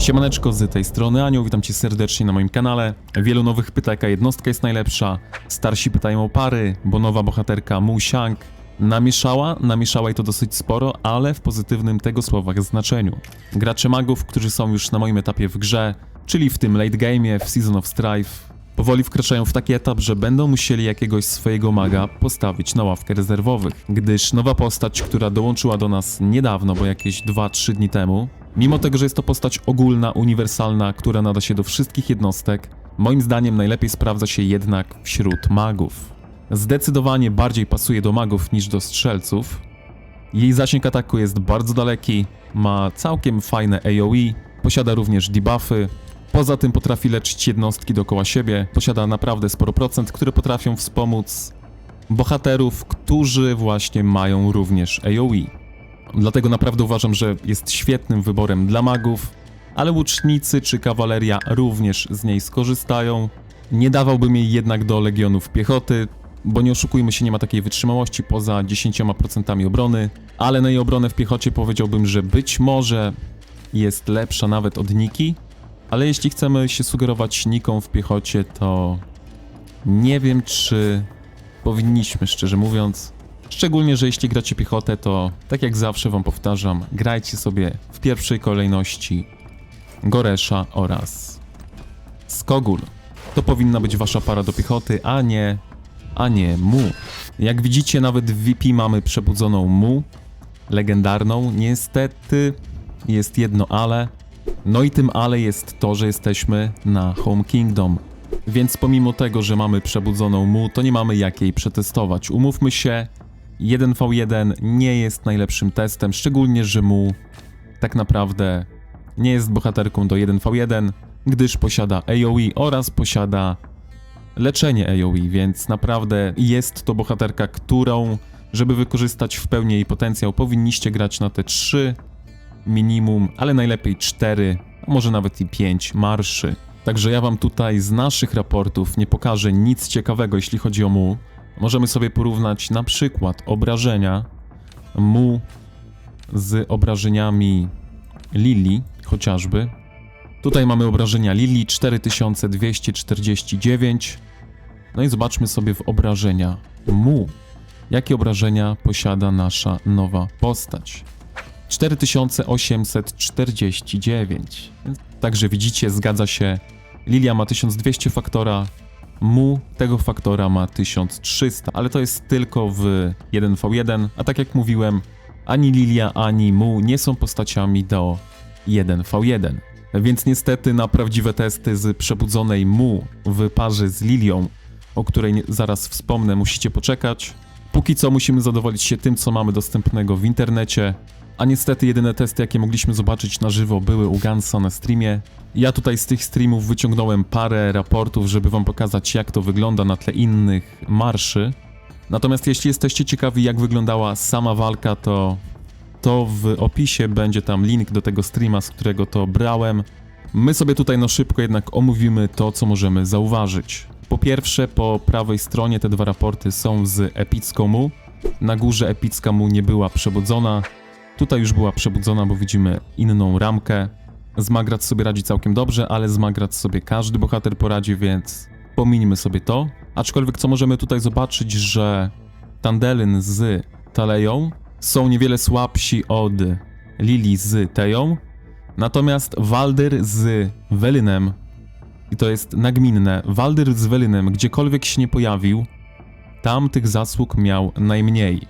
Siemaneczko, z tej strony Anioł, witam cię serdecznie na moim kanale. Wielu nowych pyta, jaka jednostka jest najlepsza. Starsi pytają o pary, bo nowa bohaterka Mu Xiang namieszała i to dosyć sporo, ale w pozytywnym tego słowa znaczeniu. Gracze magów, którzy są już na moim etapie w grze, czyli w tym late game'ie, w Season of Strife, powoli wkraczają w taki etap, że będą musieli jakiegoś swojego maga postawić na ławkę rezerwowych, gdyż nowa postać, która dołączyła do nas niedawno, bo jakieś 2-3 dni temu, mimo tego, że jest to postać ogólna, uniwersalna, która nada się do wszystkich jednostek, moim zdaniem najlepiej sprawdza się jednak wśród magów. Zdecydowanie bardziej pasuje do magów niż do strzelców. Jej zasięg ataku jest bardzo daleki, ma całkiem fajne AoE, posiada również debuffy. Poza tym potrafi leczyć jednostki dookoła siebie, posiada naprawdę sporo procent, które potrafią wspomóc bohaterów, którzy właśnie mają również AoE. Dlatego naprawdę uważam, że jest świetnym wyborem dla magów, ale łucznicy czy kawaleria również z niej skorzystają. Nie dawałbym jej jednak do legionów piechoty, bo nie oszukujmy się, nie ma takiej wytrzymałości poza 10% obrony, ale na jej obronę w piechocie powiedziałbym, że być może jest lepsza nawet od Niki, ale jeśli chcemy się sugerować Niką w piechocie, to nie wiem, czy powinniśmy, szczerze mówiąc. Szczególnie, że jeśli gracie piechotę, to tak jak zawsze wam powtarzam, grajcie sobie w pierwszej kolejności Goresza oraz Skogul. To powinna być wasza para do piechoty, a nie Mu. Jak widzicie, nawet w VP mamy przebudzoną Mu, legendarną. Niestety jest jedno ale. No i tym ale jest to, że jesteśmy na Home Kingdom. Więc pomimo tego, że mamy przebudzoną Mu, to nie mamy jak jej przetestować. Umówmy się, 1v1 nie jest najlepszym testem, szczególnie, że Mu tak naprawdę nie jest bohaterką do 1v1, gdyż posiada AoE oraz posiada leczenie AoE, więc naprawdę jest to bohaterka, którą, żeby wykorzystać w pełni jej potencjał, powinniście grać na te 3 minimum, ale najlepiej 4, a może nawet i 5 marszy. Także ja wam tutaj z naszych raportów nie pokażę nic ciekawego, jeśli chodzi o Mu. Możemy sobie porównać na przykład obrażenia Mu z obrażeniami Lili chociażby. Tutaj mamy obrażenia Lili 4249. No i zobaczmy sobie w obrażenia Mu. Jakie obrażenia posiada nasza nowa postać? 4849. Także widzicie, zgadza się. Lilia ma 1200 faktora, Mu tego faktora ma 1300, ale to jest tylko w 1v1, a tak jak mówiłem, ani Lilia, ani Mu nie są postaciami do 1v1. Więc niestety na prawdziwe testy z przebudzonej Mu w parze z Lilią, o której zaraz wspomnę, musicie poczekać. Póki co musimy zadowolić się tym, co mamy dostępnego w internecie, a niestety jedyne testy, jakie mogliśmy zobaczyć na żywo, były u Gansa na streamie. Ja tutaj z tych streamów wyciągnąłem parę raportów, żeby wam pokazać, jak to wygląda na tle innych marszy. Natomiast jeśli jesteście ciekawi, jak wyglądała sama walka, to w opisie będzie tam link do tego streama, z którego to brałem. My sobie tutaj na szybko jednak omówimy to, co możemy zauważyć. Po pierwsze, po prawej stronie te dwa raporty są z epicką Mu. Na górze epicka Mu nie była przebudzona. Tutaj już była przebudzona, bo widzimy inną ramkę. Z Magrat sobie radzi całkiem dobrze, ale z Magrat sobie każdy bohater poradzi, więc pomińmy sobie to. Aczkolwiek co możemy tutaj zobaczyć, że Tandelyn z Taleją są niewiele słabsi od Lili z Teją. Natomiast Waldyr z Welynem, i to jest nagminne, Waldyr z Welynem gdziekolwiek się nie pojawił, tam tych zasług miał najmniej.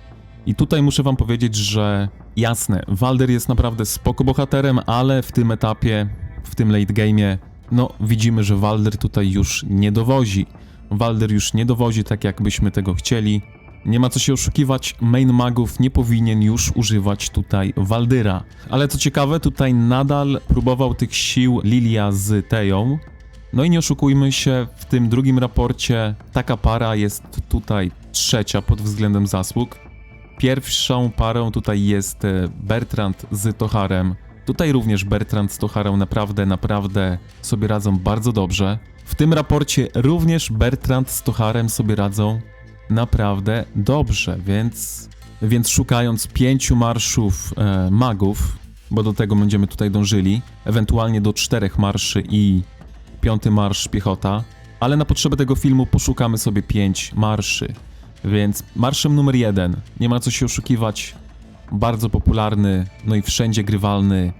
I tutaj muszę wam powiedzieć, że jasne, Waldyr jest naprawdę spoko bohaterem, ale w tym etapie, w tym late game'ie, no widzimy, że Waldyr tutaj już nie dowozi. Waldyr już nie dowozi tak, jakbyśmy tego chcieli. Nie ma co się oszukiwać, main magów nie powinien już używać tutaj Waldyra. Ale co ciekawe, tutaj nadal próbował tych sił Lilia z Teją. No i nie oszukujmy się, w tym drugim raporcie taka para jest tutaj trzecia pod względem zasług. Pierwszą parą tutaj jest Bertrand z Toharem. Tutaj również Bertrand z Toharem naprawdę sobie radzą bardzo dobrze. W tym raporcie również Bertrand z Toharem sobie radzą naprawdę dobrze, więc szukając 5 marszów magów, bo do tego będziemy tutaj dążyli, ewentualnie do 4 marszy i 5 marsz piechota, ale na potrzeby tego filmu poszukamy sobie 5 marszy. Więc marszem numer 1, nie ma co się oszukiwać, bardzo popularny, no i wszędzie grywalny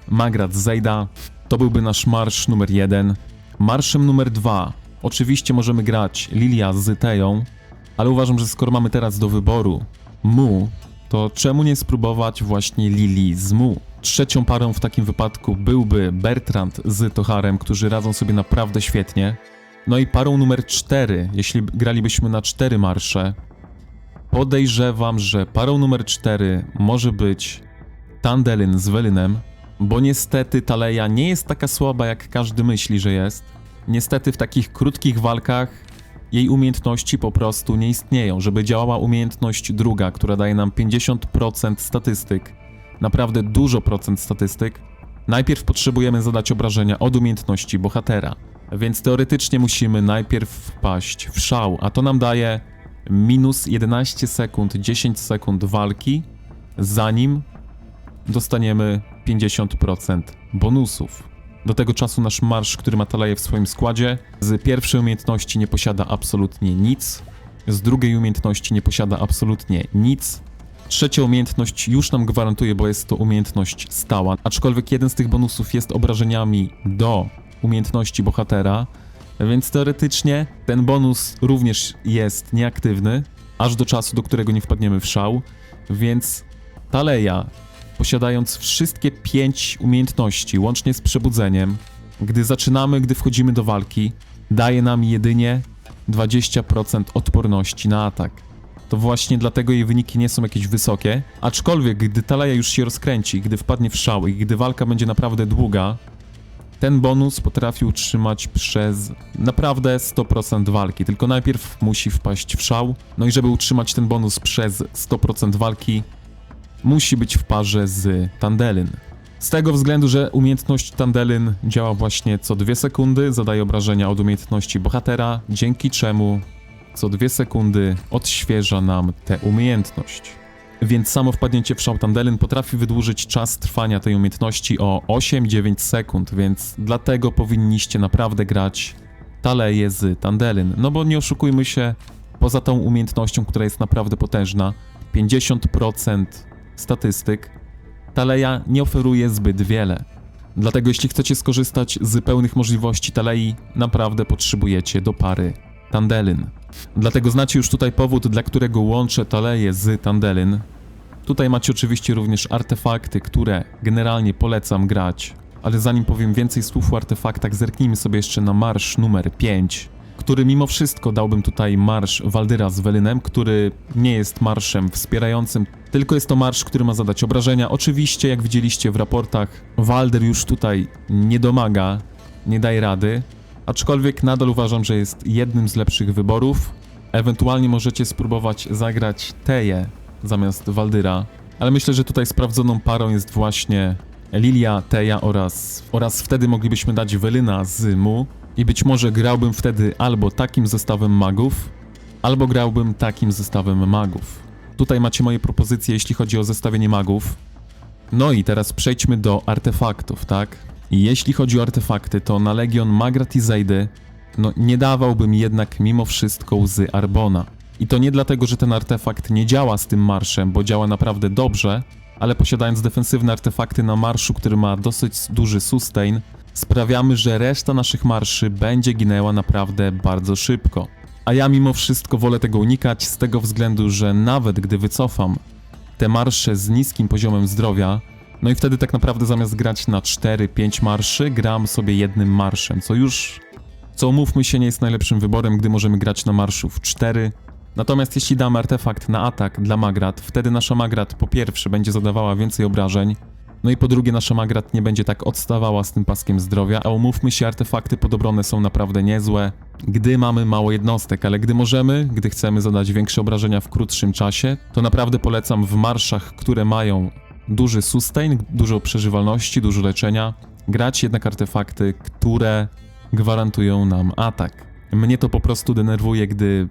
Magrat Zejda. To byłby nasz marsz numer 1. Marszem numer 2, oczywiście możemy grać Lilia z Teją, ale uważam, że skoro mamy teraz do wyboru Mu, to czemu nie spróbować właśnie Lili z Mu? Trzecią parą w takim wypadku byłby Bertrand z Tocharem, którzy radzą sobie naprawdę świetnie. No i parą numer 4, jeśli gralibyśmy na 4 marsze, podejrzewam, że parą numer 4 może być Tandelyn z Welynem, bo niestety Taleja nie jest taka słaba, jak każdy myśli, że jest. Niestety w takich krótkich walkach jej umiejętności po prostu nie istnieją. Żeby działała umiejętność druga, która daje nam 50% statystyk, naprawdę dużo procent statystyk, najpierw potrzebujemy zadać obrażenia od umiejętności bohatera. Więc teoretycznie musimy najpierw wpaść w szał, a to nam daje minus 11 sekund, 10 sekund walki, zanim dostaniemy 50% bonusów. Do tego czasu nasz marsz, który ma Taleję w swoim składzie, z pierwszej umiejętności nie posiada absolutnie nic, z drugiej umiejętności nie posiada absolutnie nic, trzecia umiejętność już nam gwarantuje, bo jest to umiejętność stała, aczkolwiek jeden z tych bonusów jest obrażeniami do umiejętności bohatera, więc teoretycznie ten bonus również jest nieaktywny, aż do czasu, do którego nie wpadniemy w szał, więc Taleja, posiadając wszystkie 5 umiejętności, łącznie z przebudzeniem, gdy wchodzimy do walki, daje nam jedynie 20% odporności na atak. To właśnie dlatego jej wyniki nie są jakieś wysokie, aczkolwiek gdy Taleja już się rozkręci, gdy wpadnie w szał i gdy walka będzie naprawdę długa, ten bonus potrafi utrzymać przez naprawdę 100% walki, tylko najpierw musi wpaść w szał, no i żeby utrzymać ten bonus przez 100% walki, musi być w parze z Tandelyn. Z tego względu, że umiejętność Tandelyn działa właśnie co 2 sekundy, zadaje obrażenia od umiejętności bohatera, dzięki czemu co 2 sekundy odświeża nam tę umiejętność. Więc samo wpadnięcie w szał Tandelyn potrafi wydłużyć czas trwania tej umiejętności o 8-9 sekund, więc dlatego powinniście naprawdę grać Taleję z Tandelyn. No bo nie oszukujmy się, poza tą umiejętnością, która jest naprawdę potężna, 50% statystyk, Taleja nie oferuje zbyt wiele. Dlatego jeśli chcecie skorzystać z pełnych możliwości Talei, naprawdę potrzebujecie do pary Tandelyn. Dlatego znacie już tutaj powód, dla którego łączę Taleję z Tandelyn. Tutaj macie oczywiście również artefakty, które generalnie polecam grać, ale zanim powiem więcej słów o artefaktach, zerknijmy sobie jeszcze na marsz numer 5, który mimo wszystko dałbym tutaj marsz Waldyra z Welynem, który nie jest marszem wspierającym, tylko jest to marsz, który ma zadać obrażenia. Oczywiście, jak widzieliście w raportach, Waldyr już tutaj nie domaga, nie daje rady, aczkolwiek nadal uważam, że jest jednym z lepszych wyborów. Ewentualnie możecie spróbować zagrać Teję zamiast Waldyra, ale myślę, że tutaj sprawdzoną parą jest właśnie Lilia, Teja oraz wtedy moglibyśmy dać Welyna z Mu i być może grałbym wtedy albo takim zestawem magów, albo grałbym takim zestawem magów. Tutaj macie moje propozycje, jeśli chodzi o zestawienie magów. No i teraz przejdźmy do artefaktów, tak? I jeśli chodzi o artefakty, to na Legion Magrat i Zejdy, no nie dawałbym jednak mimo wszystko łzy Arbona. I to nie dlatego, że ten artefakt nie działa z tym marszem, bo działa naprawdę dobrze, ale posiadając defensywne artefakty na marszu, który ma dosyć duży sustain, sprawiamy, że reszta naszych marszy będzie ginęła naprawdę bardzo szybko. A ja mimo wszystko wolę tego unikać z tego względu, że nawet gdy wycofam te marsze z niskim poziomem zdrowia, no i wtedy tak naprawdę zamiast grać na 4-5 marszy, gram sobie jednym marszem, co umówmy się nie jest najlepszym wyborem, gdy możemy grać na marszów 4. Natomiast jeśli damy artefakt na atak dla Magrat, wtedy nasza Magrat po pierwsze będzie zadawała więcej obrażeń, no i po drugie nasza Magrat nie będzie tak odstawała z tym paskiem zdrowia, a umówmy się, artefakty pod obronę są naprawdę niezłe, gdy mamy mało jednostek, ale gdy chcemy zadać większe obrażenia w krótszym czasie, to naprawdę polecam w marszach, które mają duży sustain, dużo przeżywalności, dużo leczenia, grać jednak artefakty, które gwarantują nam atak. Mnie to po prostu denerwuje, gdy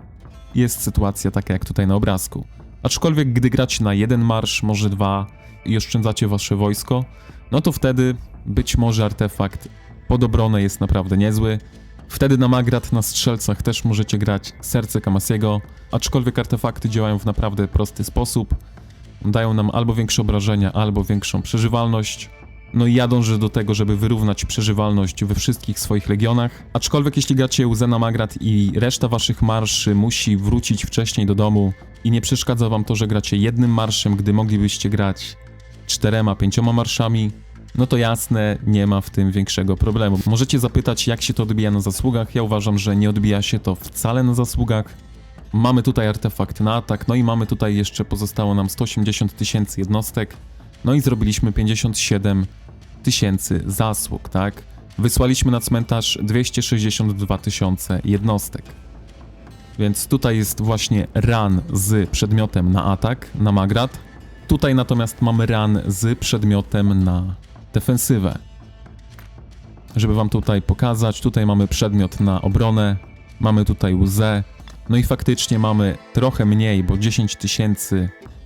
jest sytuacja taka jak tutaj na obrazku. Aczkolwiek gdy grać na jeden marsz, może 2, i oszczędzacie wasze wojsko, no to wtedy być może artefakt pod obronę jest naprawdę niezły. Wtedy na Magrat, na strzelcach też możecie grać Serce Kamasiego, aczkolwiek artefakty działają w naprawdę prosty sposób. Dają nam albo większe obrażenia, albo większą przeżywalność. No i ja dążę do tego, żeby wyrównać przeżywalność we wszystkich swoich legionach. Aczkolwiek jeśli gracie łzę na Magrat i reszta waszych marszy musi wrócić wcześniej do domu i nie przeszkadza wam to, że gracie jednym marszem, gdy moglibyście grać 4-5 marszami, no to jasne, nie ma w tym większego problemu. Możecie zapytać, jak się to odbija na zasługach. Ja uważam, że nie odbija się to wcale na zasługach. Mamy tutaj artefakt na atak, no i mamy tutaj jeszcze, pozostało nam 180 000 jednostek, no i zrobiliśmy 57 000 zasług, tak? Wysłaliśmy na cmentarz 262 000 jednostek. Więc tutaj jest właśnie run z przedmiotem na atak, na Magrat. Tutaj natomiast mamy run z przedmiotem na defensywę. Żeby wam tutaj pokazać, tutaj mamy przedmiot na obronę, mamy tutaj łzę, no i faktycznie mamy trochę mniej, bo 10 000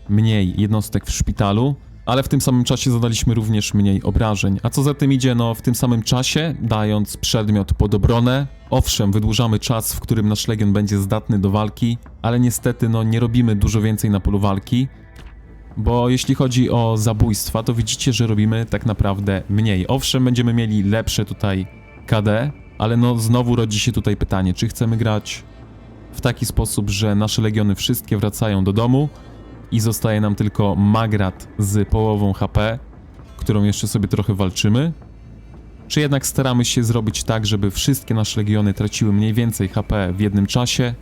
mniej jednostek w szpitalu, ale w tym samym czasie zadaliśmy również mniej obrażeń. A co za tym idzie, no w tym samym czasie, dając przedmiot pod obronę, owszem, wydłużamy czas, w którym nasz legion będzie zdatny do walki, ale niestety no nie robimy dużo więcej na polu walki, bo jeśli chodzi o zabójstwa, to widzicie, że robimy tak naprawdę mniej. Owszem, będziemy mieli lepsze tutaj KD, ale no znowu rodzi się tutaj pytanie, czy chcemy grać w taki sposób, że nasze legiony wszystkie wracają do domu i zostaje nam tylko Magrat z połową HP, którą jeszcze sobie trochę walczymy, czy jednak staramy się zrobić tak, żeby wszystkie nasze legiony traciły mniej więcej HP w jednym czasie,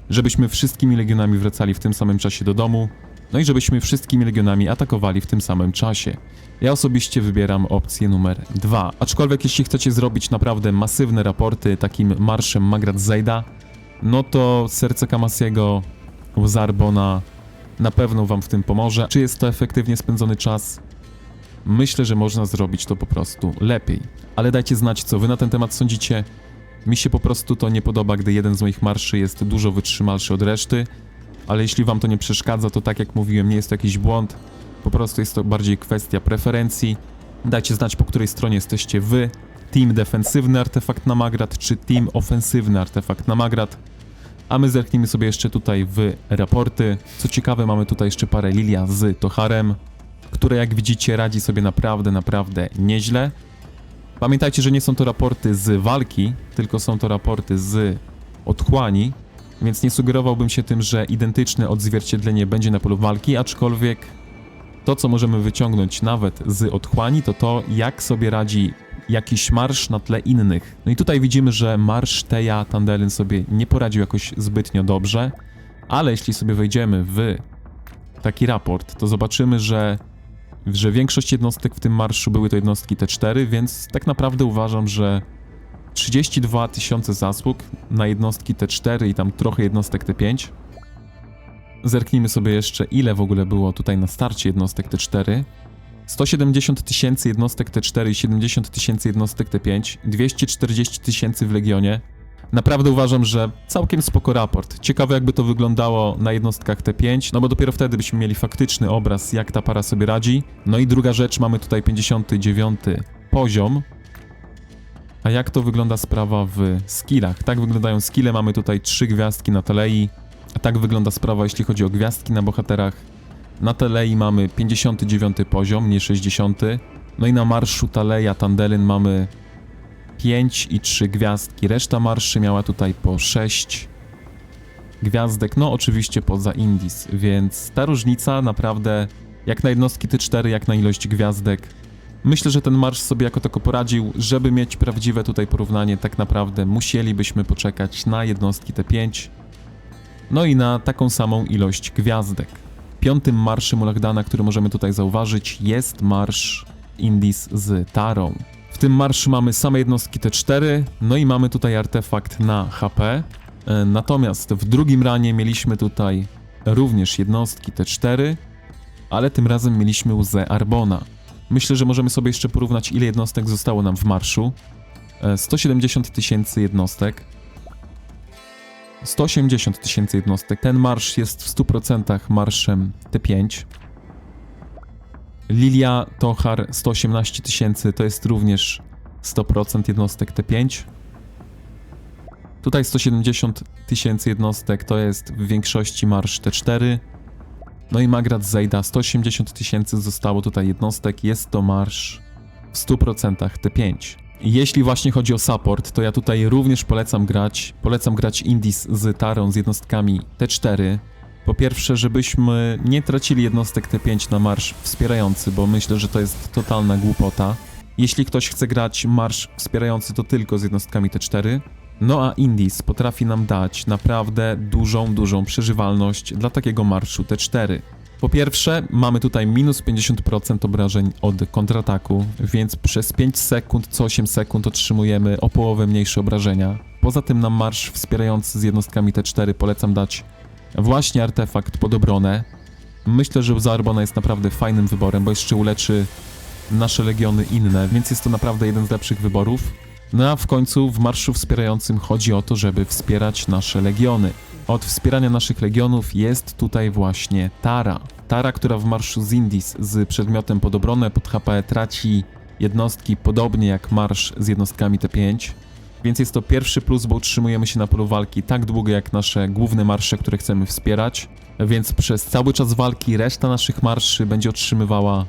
żebyśmy wszystkimi legionami wracali w tym samym czasie do domu, no i żebyśmy wszystkimi legionami atakowali w tym samym czasie. Ja osobiście wybieram opcję numer 2. Aczkolwiek jeśli chcecie zrobić naprawdę masywne raporty takim marszem Magrat Zejda, no to Serce Kamasiego, Łza Arbona na pewno wam w tym pomoże. Czy jest to efektywnie spędzony czas? Myślę, że można zrobić to po prostu lepiej. Ale dajcie znać, co wy na ten temat sądzicie. Mi się po prostu to nie podoba, gdy jeden z moich marszy jest dużo wytrzymalszy od reszty, ale jeśli wam to nie przeszkadza, to tak jak mówiłem, nie jest to jakiś błąd, po prostu jest to bardziej kwestia preferencji. Dajcie znać, po której stronie jesteście wy. Team defensywny artefakt na Magrat, czy team ofensywny artefakt na Magrat. A my zerknijmy sobie jeszcze tutaj w raporty. Co ciekawe, mamy tutaj jeszcze parę Lilia z Toharem, które jak widzicie radzi sobie naprawdę nieźle. Pamiętajcie, że nie są to raporty z walki, tylko są to raporty z otchłani, więc nie sugerowałbym się tym, że identyczne odzwierciedlenie będzie na polu walki, aczkolwiek to, co możemy wyciągnąć nawet z otchłani, to to, jak sobie radzi jakiś marsz na tle innych. No i tutaj widzimy, że marsz Teja Tandelyn sobie nie poradził jakoś zbytnio dobrze, ale jeśli sobie wejdziemy w taki raport, to zobaczymy, że większość jednostek w tym marszu były to jednostki T4, więc tak naprawdę uważam, że 32 000 zasług na jednostki T4 i tam trochę jednostek T5. Zerknijmy sobie jeszcze, ile w ogóle było tutaj na starcie jednostek T4. 170 000 jednostek T4 i 70 000 jednostek T5, 240 000 w Legionie. Naprawdę uważam, że całkiem spoko raport. Ciekawe, jakby to wyglądało na jednostkach T5, no bo dopiero wtedy byśmy mieli faktyczny obraz, jak ta para sobie radzi. No i druga rzecz, mamy tutaj 59 poziom. A jak to wygląda sprawa w skillach? Tak wyglądają skille, mamy tutaj 3 gwiazdki na Talei. A tak wygląda sprawa, jeśli chodzi o gwiazdki na bohaterach. Na Talei mamy 59 poziom, nie 60. No i na marszu Taleja Tandelyn mamy 5 i 3 gwiazdki. Reszta marszy miała tutaj po 6 gwiazdek, no oczywiście poza Indis, więc ta różnica naprawdę, jak na jednostki T4, jak na ilość gwiazdek. Myślę, że ten marsz sobie jako tako poradził. Żeby mieć prawdziwe tutaj porównanie, tak naprawdę musielibyśmy poczekać na jednostki T5, no i na taką samą ilość gwiazdek. Piątym marszem Ulagdana, który możemy tutaj zauważyć, jest marsz Indis z Tarą. W tym marszu mamy same jednostki T4, no i mamy tutaj artefakt na HP. Natomiast w drugim ranie mieliśmy tutaj również jednostki T4, ale tym razem mieliśmy łzę Arbona. Myślę, że możemy sobie jeszcze porównać, ile jednostek zostało nam w marszu. 170 000 jednostek. 180 000 jednostek. Ten marsz jest w 100% marszem T5. Lilia, Tochar 118 000 to jest również 100% jednostek T5. Tutaj 170 000 jednostek to jest w większości marsz T4. No i Magrat Zejda 180 000 zostało tutaj jednostek, jest to marsz w 100% T5. Jeśli właśnie chodzi o support, to ja tutaj również polecam grać Indies z Tarą z jednostkami T4. Po pierwsze, żebyśmy nie tracili jednostek T5 na marsz wspierający, bo myślę, że to jest totalna głupota. Jeśli ktoś chce grać marsz wspierający, to tylko z jednostkami T4. No a Indies potrafi nam dać naprawdę dużą przeżywalność dla takiego marszu T4. Po pierwsze, mamy tutaj minus 50% obrażeń od kontrataku, więc przez 5 sekund co 8 sekund otrzymujemy o połowę mniejsze obrażenia. Poza tym na marsz wspierający z jednostkami T4 polecam dać właśnie artefakt pod obronę. Myślę, że łza Arbona jest naprawdę fajnym wyborem, bo jeszcze uleczy nasze legiony inne, więc jest to naprawdę jeden z lepszych wyborów. No a w końcu w marszu wspierającym chodzi o to, żeby wspierać nasze legiony. Od wspierania naszych legionów jest tutaj właśnie Tara. Tara, która w marszu z Indies z przedmiotem pod obronę, pod HP traci jednostki podobnie jak marsz z jednostkami T5. Więc jest to pierwszy plus, bo utrzymujemy się na polu walki tak długo jak nasze główne marsze, które chcemy wspierać. Więc przez cały czas walki reszta naszych marszy będzie otrzymywała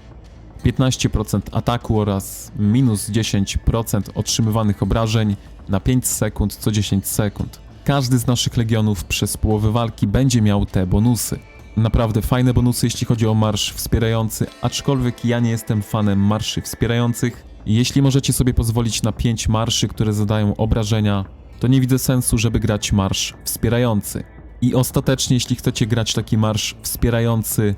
15% ataku oraz minus 10% otrzymywanych obrażeń na 5 sekund co 10 sekund. Każdy z naszych legionów przez połowę walki będzie miał te bonusy. Naprawdę fajne bonusy, jeśli chodzi o marsz wspierający, aczkolwiek ja nie jestem fanem marszy wspierających. Jeśli możecie sobie pozwolić na 5 marszy, które zadają obrażenia, to nie widzę sensu, żeby grać marsz wspierający. I ostatecznie, jeśli chcecie grać taki marsz wspierający,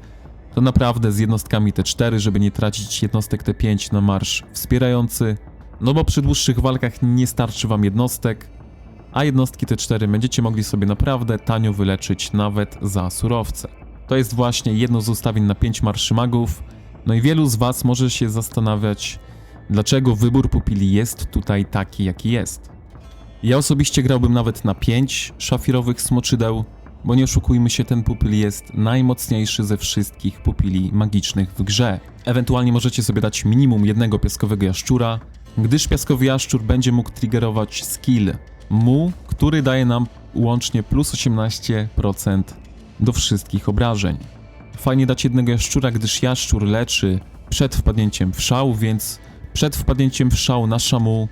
to naprawdę z jednostkami T4, żeby nie tracić jednostek T5 na marsz wspierający, no bo przy dłuższych walkach nie starczy wam jednostek, a jednostki T4 będziecie mogli sobie naprawdę tanio wyleczyć nawet za surowce. To jest właśnie jedno z ustawień na 5 marszy magów, no i wielu z was może się zastanawiać, dlaczego wybór pupili jest tutaj taki, jaki jest. Ja osobiście grałbym nawet na 5 szafirowych smoczydeł, bo nie oszukujmy się, ten pupil jest najmocniejszy ze wszystkich pupili magicznych w grze. Ewentualnie możecie sobie dać minimum jednego piaskowego jaszczura, gdyż piaskowy jaszczur będzie mógł triggerować skill mu, który daje nam łącznie plus 18% do wszystkich obrażeń. Fajnie dać jednego jaszczura, gdyż jaszczur leczy przed wpadnięciem w szał, więc przed wpadnięciem w szał nasza mu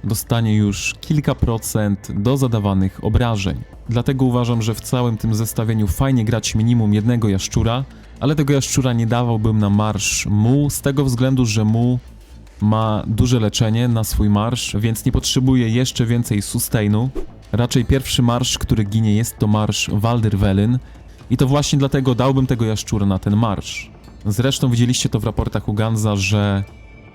dostanie już kilka procent do zadawanych obrażeń. Dlatego uważam, że w całym tym zestawieniu fajnie grać minimum jednego jaszczura, ale tego jaszczura nie dawałbym na marsz mu, z tego względu, że mu ma duże leczenie na swój marsz, więc nie potrzebuje jeszcze więcej sustainu. Raczej pierwszy marsz, który ginie, jest to marsz Waldir-Velyn i to właśnie dlatego dałbym tego jaszczura na ten marsz. Zresztą widzieliście to w raportach Uganza,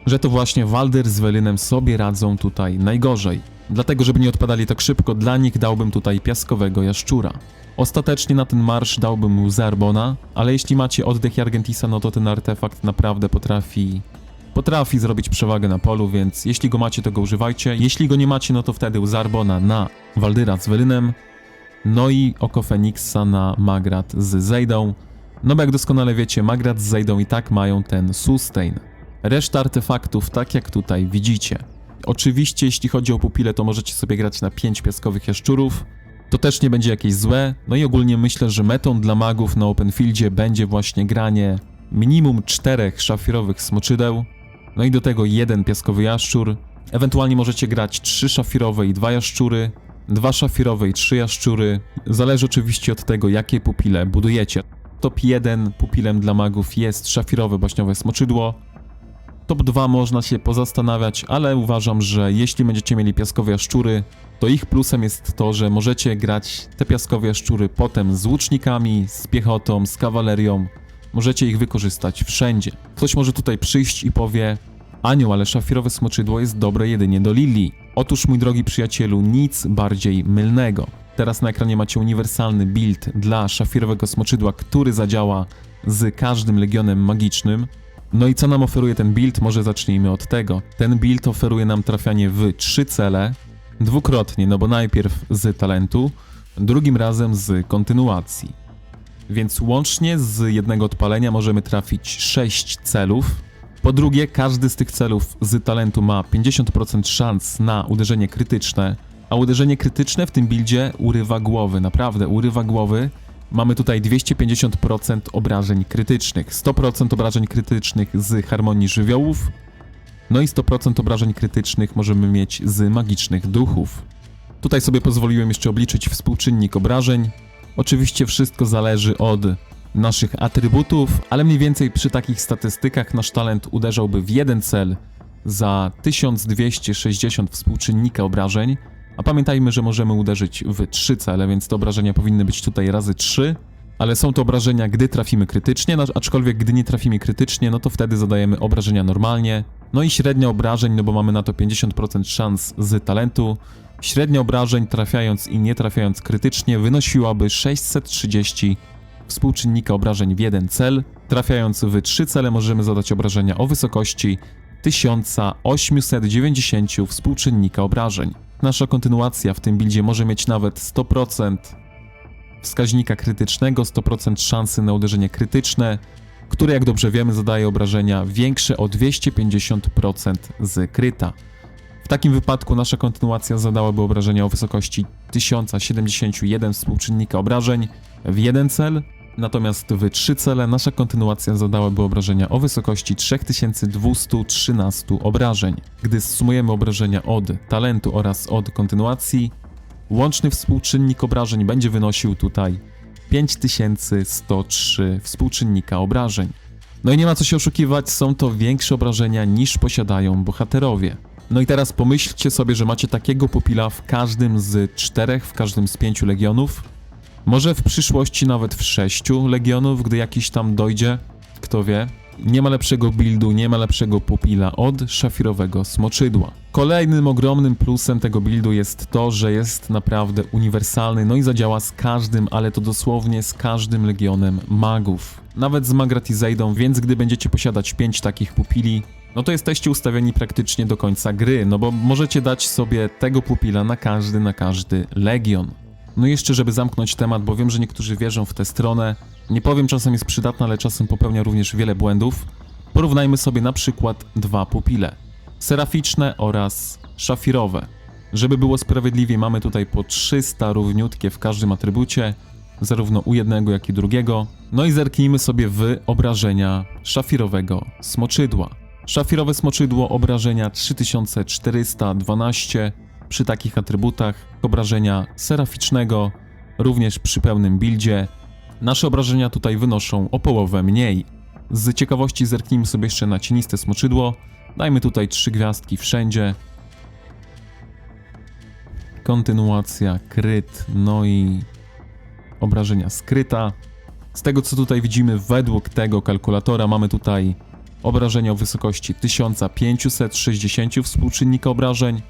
że to właśnie Waldir z Velynem sobie radzą tutaj najgorzej. Dlatego, żeby nie odpadali tak szybko, dla nich dałbym tutaj piaskowego jaszczura. Ostatecznie na ten marsz dałbym łzę Arbona, ale jeśli macie oddech Jargentisa, no to ten artefakt naprawdę potrafi zrobić przewagę na polu, więc jeśli go macie, to go używajcie. Jeśli go nie macie, no to wtedy łzę Arbona na Waldira z Velynem, no i oko Feniksa na Magrat z Zejdą. No bo jak doskonale wiecie, Magrat z Zejdą i tak mają ten sustain. Reszta artefaktów, tak jak tutaj widzicie. Oczywiście, jeśli chodzi o pupile, to możecie sobie grać na 5 piaskowych jaszczurów. To też nie będzie jakieś złe. No i ogólnie myślę, że metą dla magów na Openfieldzie będzie właśnie granie minimum 4 szafirowych smoczydeł. No i do tego 1 piaskowy jaszczur. Ewentualnie możecie grać 3 szafirowe i 2 jaszczury, 2 szafirowe i 3 jaszczury. Zależy oczywiście od tego, jakie pupile budujecie. Top 1 pupilem dla magów jest szafirowe baśniowe smoczydło. Top 2 można się pozastanawiać, ale uważam, że jeśli będziecie mieli piaskowe jaszczury, to ich plusem jest to, że możecie grać te piaskowe jaszczury potem z łucznikami, z piechotą, z kawalerią. Możecie ich wykorzystać wszędzie. Ktoś może tutaj przyjść i powie: Anioł, ale szafirowe smoczydło jest dobre jedynie do Lilii. Otóż, mój drogi przyjacielu, nic bardziej mylnego. Teraz na ekranie macie uniwersalny build dla szafirowego smoczydła, który zadziała z każdym legionem magicznym. No i co nam oferuje ten build? Może zacznijmy od tego. Ten build oferuje nam trafianie w 3 cele, dwukrotnie, no bo najpierw z talentu, drugim razem z kontynuacji. więc łącznie z jednego odpalenia możemy trafić 6 celów. Po drugie, każdy z tych celów z talentu ma 50% szans na uderzenie krytyczne, a uderzenie krytyczne w tym buildzie urywa głowy, naprawdę urywa głowy. Mamy tutaj 250% obrażeń krytycznych, 100% obrażeń krytycznych z harmonii żywiołów, no i 100% obrażeń krytycznych możemy mieć z magicznych duchów. Tutaj sobie pozwoliłem jeszcze obliczyć współczynnik obrażeń. Oczywiście wszystko zależy od naszych atrybutów, ale mniej więcej przy takich statystykach nasz talent uderzałby w jeden cel za 1260 współczynnika obrażeń, a pamiętajmy, że możemy uderzyć w 3 cele, więc te obrażenia powinny być tutaj razy 3, ale są to obrażenia, gdy trafimy krytycznie, aczkolwiek gdy nie trafimy krytycznie, no to wtedy zadajemy obrażenia normalnie. No i średnia obrażeń, no bo mamy na to 50% szans z talentu, średnia obrażeń trafiając i nie trafiając krytycznie wynosiłaby 630 współczynnika obrażeń w jeden cel. Trafiając w 3 cele możemy zadać obrażenia o wysokości 1890 współczynnika obrażeń. Nasza kontynuacja w tym buildzie może mieć nawet 100% wskaźnika krytycznego, 100% szansy na uderzenie krytyczne, które jak dobrze wiemy zadaje obrażenia większe o 250% z kryta. W takim wypadku nasza kontynuacja zadałaby obrażenia o wysokości 1071 współczynnika obrażeń w jeden cel, natomiast w 3 cele nasza kontynuacja zadałaby obrażenia o wysokości 3213 obrażeń. Gdy zsumujemy obrażenia od talentu oraz od kontynuacji, łączny współczynnik obrażeń będzie wynosił tutaj 5103 współczynnika obrażeń. No i nie ma co się oszukiwać, są to większe obrażenia niż posiadają bohaterowie. No i teraz pomyślcie sobie, że macie takiego pupila w każdym z 4, w każdym z 5 legionów. Może w przyszłości nawet w 6 legionów, gdy jakiś tam dojdzie, kto wie. Nie ma lepszego buildu, nie ma lepszego pupila od szafirowego smoczydła. Kolejnym ogromnym plusem tego buildu jest to, że jest naprawdę uniwersalny, no i zadziała z każdym, ale to dosłownie z każdym legionem magów. Nawet z Magratizeidą, więc gdy będziecie posiadać 5 takich pupili, no to jesteście ustawieni praktycznie do końca gry, no bo możecie dać sobie tego pupila na każdy legion. No i jeszcze, żeby zamknąć temat, bo wiem, że niektórzy wierzą w tę stronę, nie powiem, czasem jest przydatna, ale czasem popełnia również wiele błędów. Porównajmy sobie na przykład 2 pupile. Seraficzne oraz szafirowe. Żeby było sprawiedliwie, mamy tutaj po 300 równiutkie w każdym atrybucie, zarówno u jednego, jak i drugiego. No i zerknijmy sobie w obrażenia szafirowego smoczydła. Szafirowe smoczydło obrażenia 3412 przy takich atrybutach, obrażenia seraficznego również przy pełnym buildzie. Nasze obrażenia tutaj wynoszą o połowę mniej. Z ciekawości zerknijmy sobie jeszcze na cieniste smoczydło. Dajmy tutaj 3 gwiazdki wszędzie. Kontynuacja, kryt, no i obrażenia skryta. Z tego co tutaj widzimy, według tego kalkulatora mamy tutaj obrażenia o wysokości 1560 współczynnika obrażeń,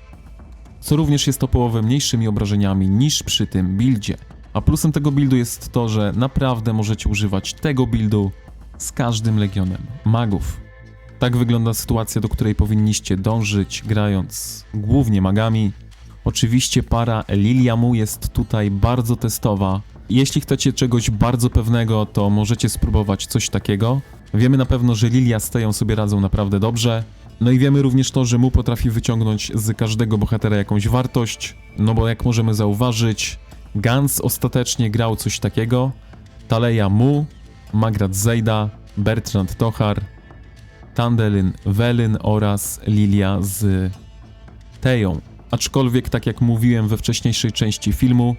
co również jest o połowę mniejszymi obrażeniami niż przy tym buildzie. A plusem tego buildu jest to, że naprawdę możecie używać tego buildu z każdym legionem magów. Tak wygląda sytuacja, do której powinniście dążyć, grając głównie magami. Oczywiście para Lilia Mu jest tutaj bardzo testowa. Jeśli chcecie czegoś bardzo pewnego, to możecie spróbować coś takiego. Wiemy na pewno, że Lilia z Teją sobie radzą naprawdę dobrze. No i wiemy również to, że Mu potrafi wyciągnąć z każdego bohatera jakąś wartość. No bo jak możemy zauważyć, Gans ostatecznie grał coś takiego. Taleja Mu, Magradziejda, Bertrand Tochar, Tandelyn Welyn oraz Lilia z Teją. Aczkolwiek, tak jak mówiłem we wcześniejszej części filmu,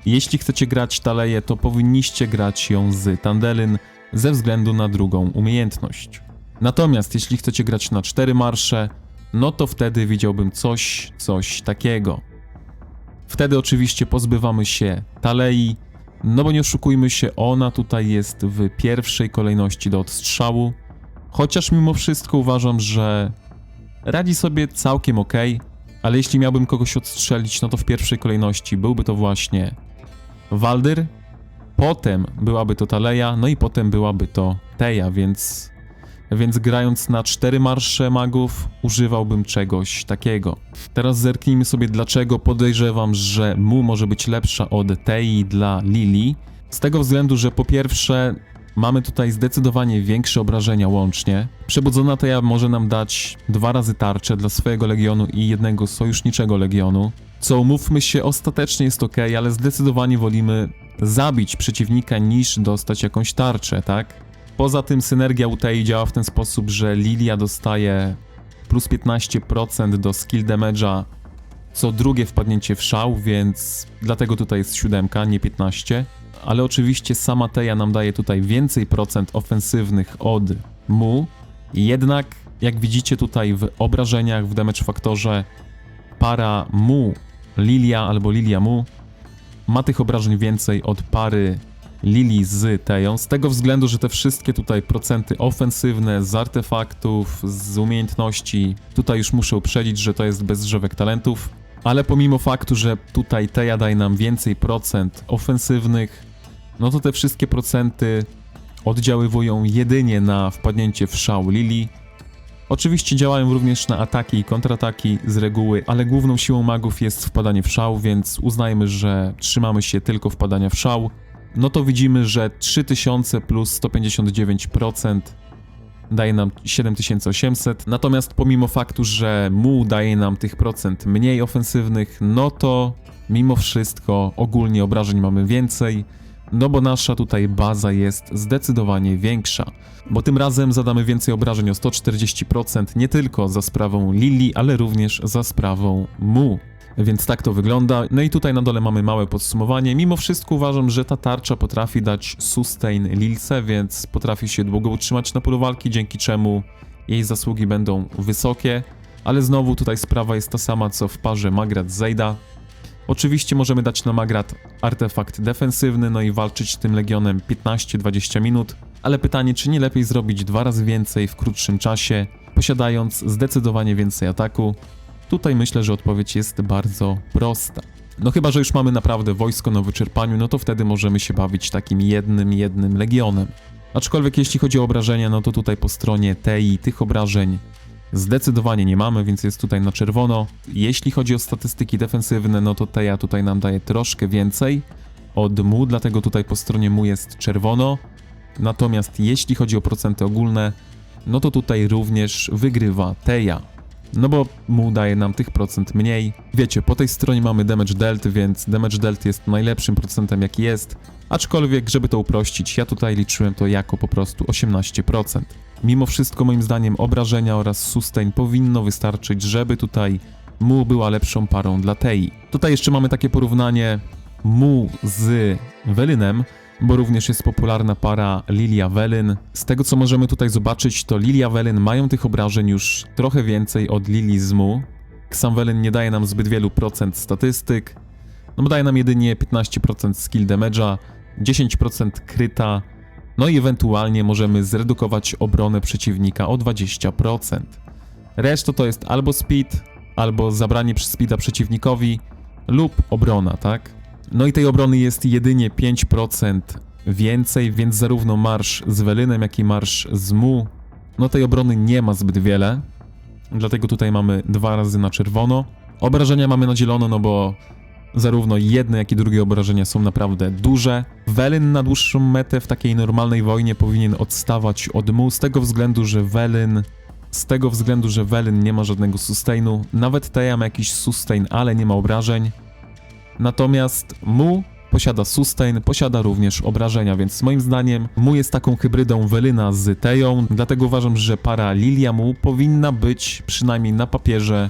jeśli chcecie grać Taleję, to powinniście grać ją z Tandelyn ze względu na drugą umiejętność. Natomiast jeśli chcecie grać na 4 marsze, no to wtedy widziałbym coś takiego. Wtedy oczywiście pozbywamy się Talei, no bo nie oszukujmy się, ona tutaj jest w pierwszej kolejności do odstrzału, chociaż mimo wszystko uważam, że radzi sobie całkiem ok, ale jeśli miałbym kogoś odstrzelić, no to w pierwszej kolejności byłby to właśnie Waldyr, potem byłaby to Taleja, no i potem byłaby to Teja, więc grając na 4 marsze magów używałbym czegoś takiego. Teraz zerknijmy sobie, dlaczego podejrzewam, że Mu może być lepsza od Tei dla Lili. Z tego względu, że po pierwsze mamy tutaj zdecydowanie większe obrażenia łącznie. Przebudzona Teja może nam dać 2 razy tarczę dla swojego legionu i jednego sojuszniczego legionu. Co umówmy się, ostatecznie jest ok, ale zdecydowanie wolimy zabić przeciwnika niż dostać jakąś tarczę, tak? Poza tym synergia u Tei działa w ten sposób, że Lilia dostaje plus 15% do skill damage'a co drugie wpadnięcie w szał, więc dlatego tutaj jest 7, nie 15. Ale oczywiście sama Teja nam daje tutaj więcej procent ofensywnych od Mu. Jednak jak widzicie tutaj w obrażeniach, w damage faktorze, para Mu Lilia albo Lilia Mu ma tych obrażeń więcej od pary Lili z Teją, z tego względu, że te wszystkie tutaj procenty ofensywne z artefaktów, z umiejętności, tutaj już muszę uprzedzić, że to jest bez drzewek talentów, ale pomimo faktu, że tutaj Teja daje nam więcej procent ofensywnych, no to te wszystkie procenty oddziaływują jedynie na wpadnięcie w szał Lili. Oczywiście działają również na ataki i kontrataki z reguły, ale główną siłą magów jest wpadanie w szał, więc uznajmy, że trzymamy się tylko wpadania w szał. No to widzimy, że 3000 plus 159% daje nam 7800, natomiast pomimo faktu, że Mu daje nam tych procent mniej ofensywnych, no to mimo wszystko ogólnie obrażeń mamy więcej, no bo nasza tutaj baza jest zdecydowanie większa, bo tym razem zadamy więcej obrażeń o 140% nie tylko za sprawą Lili, ale również za sprawą Mu. Więc tak to wygląda. No i tutaj na dole mamy małe podsumowanie. Mimo wszystko uważam, że ta tarcza potrafi dać sustain Lilce, więc potrafi się długo utrzymać na polu walki, dzięki czemu jej zasługi będą wysokie. Ale znowu tutaj sprawa jest ta sama, co w parze Magrat-Zejda. Oczywiście możemy dać na Magrat artefakt defensywny, no i walczyć tym legionem 15-20 minut. Ale pytanie, czy nie lepiej zrobić 2 razy więcej w krótszym czasie, posiadając zdecydowanie więcej ataku? Tutaj myślę, że odpowiedź jest bardzo prosta. No chyba, że już mamy naprawdę wojsko na wyczerpaniu, no to wtedy możemy się bawić takim jednym legionem. Aczkolwiek jeśli chodzi o obrażenia, no to tutaj po stronie Tei tych obrażeń zdecydowanie nie mamy, więc jest tutaj na czerwono. Jeśli chodzi o statystyki defensywne, no to Teja tutaj nam daje troszkę więcej od Mu, dlatego tutaj po stronie Mu jest czerwono. Natomiast jeśli chodzi o procenty ogólne, no to tutaj również wygrywa Teja. No bo Mu daje nam tych procent mniej. Wiecie, po tej stronie mamy damage dealt, więc damage dealt jest najlepszym procentem jaki jest. Aczkolwiek, żeby to uprościć, ja tutaj liczyłem to jako po prostu 18%. Mimo wszystko moim zdaniem obrażenia oraz sustain powinno wystarczyć, żeby tutaj Mu była lepszą parą dla Tei. Tutaj jeszcze mamy takie porównanie Mu z Velynem, bo również jest popularna para Lilia-Velyn. Z tego co możemy tutaj zobaczyć, to Lilia-Velyn mają tych obrażeń już trochę więcej od Lili z Mu. Sam Velyn nie daje nam zbyt wielu procent statystyk, no bo daje nam jedynie 15% skill damage'a, 10% kryta, no i ewentualnie możemy zredukować obronę przeciwnika o 20%. Reszta to jest albo speed, albo zabranie speeda przeciwnikowi lub obrona, tak? No i tej obrony jest jedynie 5% więcej, więc zarówno marsz z Velynem, jak i marsz z Mu, no tej obrony nie ma zbyt wiele, dlatego tutaj mamy 2 razy na czerwono. Obrażenia mamy na zielono, no bo zarówno jedne, jak i drugie obrażenia są naprawdę duże. Velyn na dłuższą metę w takiej normalnej wojnie powinien odstawać od Mu, z tego względu, że Velyn nie ma żadnego sustainu. Nawet Teja ma jakiś sustain, ale nie ma obrażeń. Natomiast Mu posiada sustain, posiada również obrażenia, więc moim zdaniem Mu jest taką hybrydą Velyna z Teją, dlatego uważam, że para Lilia-Mu powinna być przynajmniej na papierze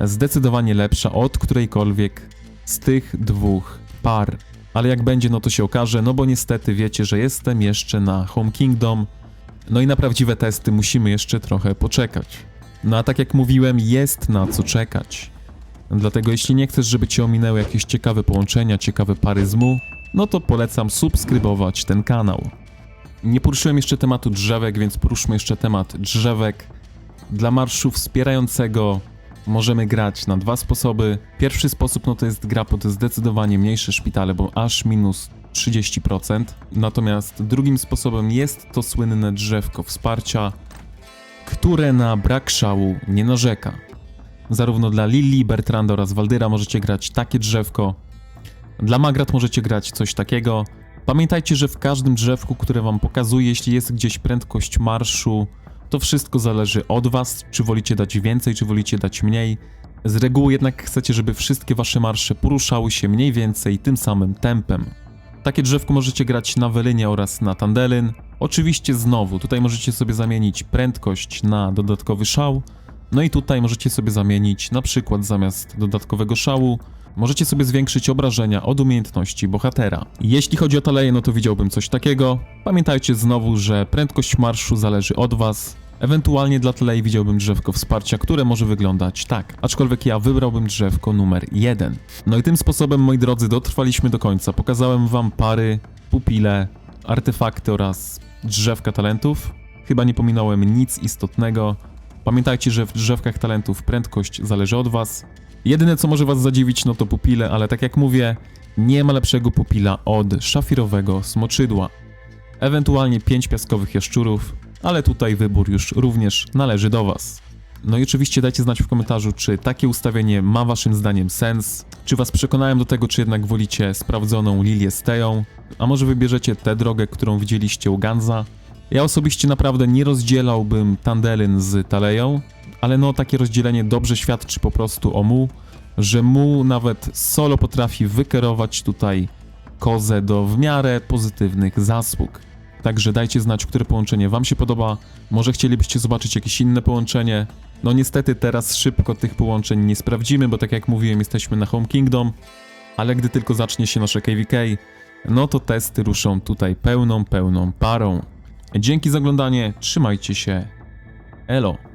zdecydowanie lepsza od którejkolwiek z tych dwóch par. Ale jak będzie, no to się okaże, no bo niestety wiecie, że jestem jeszcze na Home Kingdom, no i na prawdziwe testy musimy jeszcze trochę poczekać. No a tak jak mówiłem, jest na co czekać. Dlatego jeśli nie chcesz, żeby cię ominęły jakieś ciekawe połączenia, ciekawe pary z Mu, no to polecam subskrybować ten kanał. Nie poruszyłem jeszcze tematu drzewek, więc poruszmy jeszcze temat drzewek. Dla marszu wspierającego możemy grać na 2 sposoby. Pierwszy sposób no to jest gra pod zdecydowanie mniejsze szpitale, bo aż minus 30%. Natomiast drugim sposobem jest to słynne drzewko wsparcia, które na brak szału nie narzeka. Zarówno dla Lili, Bertranda oraz Waldyra możecie grać takie drzewko. Dla Magrat możecie grać coś takiego. Pamiętajcie, że w każdym drzewku, które wam pokazuję, jeśli jest gdzieś prędkość marszu, to wszystko zależy od was, czy wolicie dać więcej, czy wolicie dać mniej. Z reguły jednak chcecie, żeby wszystkie wasze marsze poruszały się mniej więcej tym samym tempem. Takie drzewko możecie grać na Welynie oraz na Tandelyn. Oczywiście znowu, tutaj możecie sobie zamienić prędkość na dodatkowy szał. No i tutaj możecie sobie zamienić, na przykład zamiast dodatkowego szału, możecie sobie zwiększyć obrażenia od umiejętności bohatera. Jeśli chodzi o Taleję, no to widziałbym coś takiego. Pamiętajcie znowu, że prędkość marszu zależy od was. Ewentualnie dla Talei widziałbym drzewko wsparcia, które może wyglądać tak. Aczkolwiek ja wybrałbym drzewko numer 1. No i tym sposobem, moi drodzy, dotrwaliśmy do końca. Pokazałem wam pary, pupile, artefakty oraz drzewka talentów. Chyba nie pominąłem nic istotnego. Pamiętajcie, że w drzewkach talentów prędkość zależy od was. Jedyne co może was zadziwić, no to pupile, ale tak jak mówię, nie ma lepszego pupila od szafirowego smoczydła. Ewentualnie 5 piaskowych jaszczurów, ale tutaj wybór już również należy do was. No i oczywiście dajcie znać w komentarzu, czy takie ustawienie ma waszym zdaniem sens, czy was przekonałem do tego, czy jednak wolicie sprawdzoną Lilię z Teją, a może wybierzecie tę drogę, którą widzieliście u Ganza. Ja osobiście naprawdę nie rozdzielałbym Tandelyn z Taleją, ale no takie rozdzielenie dobrze świadczy po prostu o Mu, że Mu nawet solo potrafi wykierować tutaj kozę do w miarę pozytywnych zasług. Także dajcie znać, które połączenie wam się podoba, może chcielibyście zobaczyć jakieś inne połączenie. No niestety teraz szybko tych połączeń nie sprawdzimy, bo tak jak mówiłem, jesteśmy na Home Kingdom, ale gdy tylko zacznie się nasze KVK, no to testy ruszą tutaj pełną parą. Dzięki za oglądanie, trzymajcie się, elo!